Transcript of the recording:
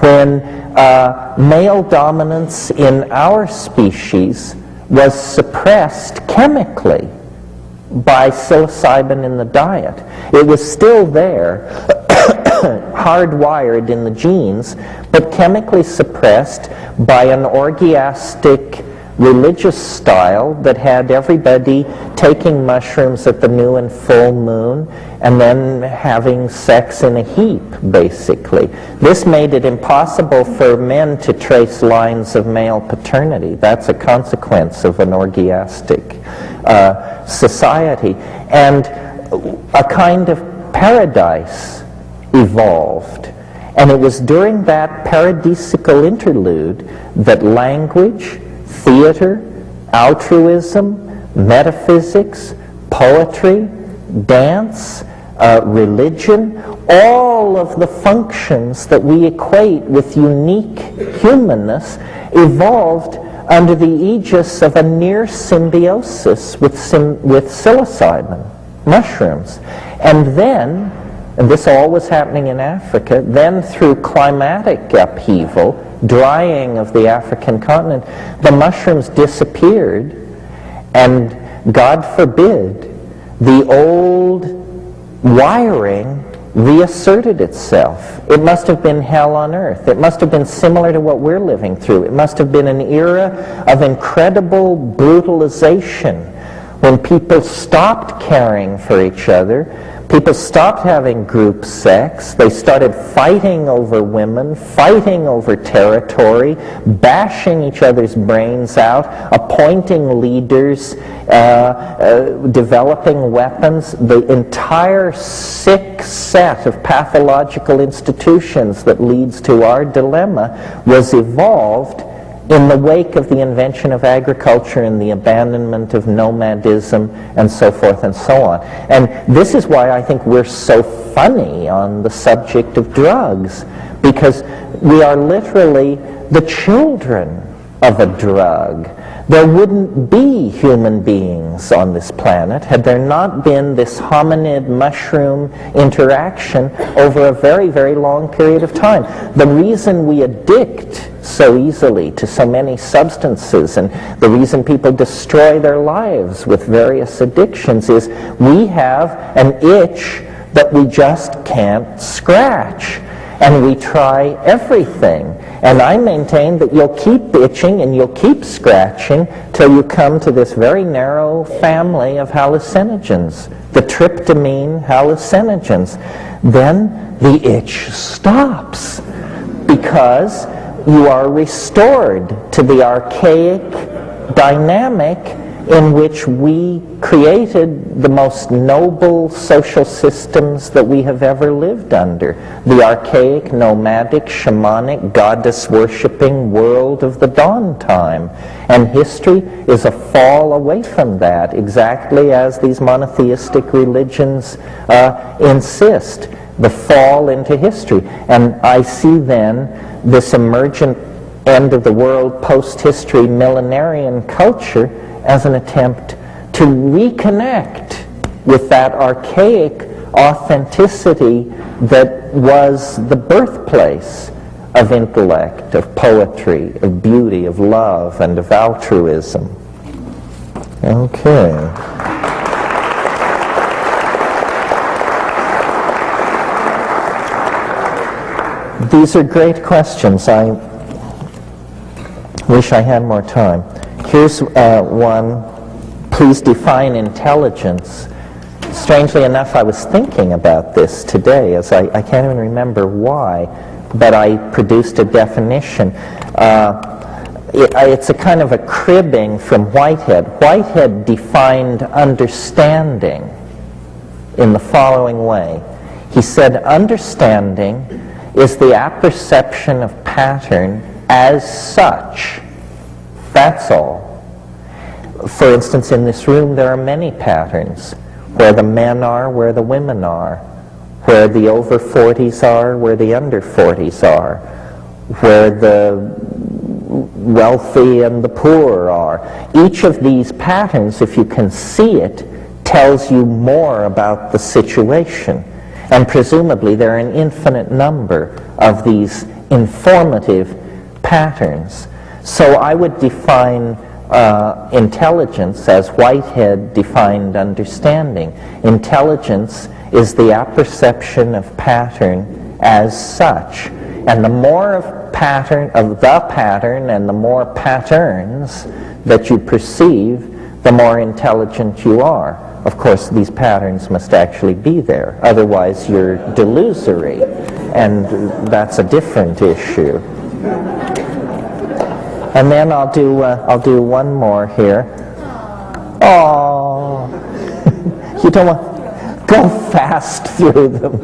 when male dominance in our species was suppressed chemically by psilocybin in the diet. It was still there, hardwired in the genes, but chemically suppressed by an orgiastic religious style that had everybody taking mushrooms at the new and full moon and then having sex in a heap, basically. This made it impossible for men to trace lines of male paternity. That's a consequence of an orgiastic society. And a kind of paradise evolved. And it was during that paradisical interlude that language, theater, altruism, metaphysics, poetry, dance, religion, all of the functions that we equate with unique humanness evolved under the aegis of a near symbiosis with psilocybin, mushrooms. And then, and this all was happening in Africa, then through climatic upheaval, drying of the African continent, the mushrooms disappeared, and God forbid, the old wiring reasserted itself. It must have been hell on earth. It must have been similar to what we're living through. It must have been an era of incredible brutalization when people stopped caring for each other. People stopped having group sex. They started fighting over women, fighting over territory, bashing each other's brains out, appointing leaders, developing weapons. The entire sick set of pathological institutions that leads to our dilemma was evolved in the wake of the invention of agriculture and the abandonment of nomadism and so forth and so on. And this is why I think we're so funny on the subject of drugs, because we are literally the children of a drug. There wouldn't be human beings on this planet had there not been this hominid-mushroom interaction over a very, very long period of time. The reason we addict so easily to so many substances and the reason people destroy their lives with various addictions is we have an itch that we just can't scratch. And we try everything. And I maintain that you'll keep itching and you'll keep scratching till you come to this very narrow family of hallucinogens, the tryptamine hallucinogens. Then the itch stops because you are restored to the archaic dynamic in which we created the most noble social systems that we have ever lived under. The archaic, nomadic, shamanic, goddess-worshipping world of the dawn time. And history is a fall away from that, exactly as these monotheistic religions insist. The fall into history. And I see then this emergent end of the world, post-history, millenarian culture as an attempt to reconnect with that archaic authenticity that was the birthplace of intellect, of poetry, of beauty, of love, and of altruism. Okay. These are great questions. I wish I had more time. Here's one. Please define intelligence. Strangely enough, I was thinking about this today, as I can't even remember why, but I produced a definition. It's a kind of a cribbing from Whitehead. Whitehead defined understanding in the following way. He said, understanding is the apperception of pattern as such. That's all. For instance, in this room there are many patterns. Where the men are, where the women are. Where the over 40s are, where the under 40s are. Where the wealthy and the poor are. Each of these patterns, if you can see it, tells you more about the situation. And presumably there are an infinite number of these informative patterns. So I would define intelligence as Whitehead defined understanding. Intelligence is the apperception of pattern as such. And the more of the pattern and the more patterns that you perceive, the more intelligent you are. Of course, these patterns must actually be there. Otherwise, you're delusory. And that's a different issue. And then I'll do one more here. Oh, you don't want go fast through them.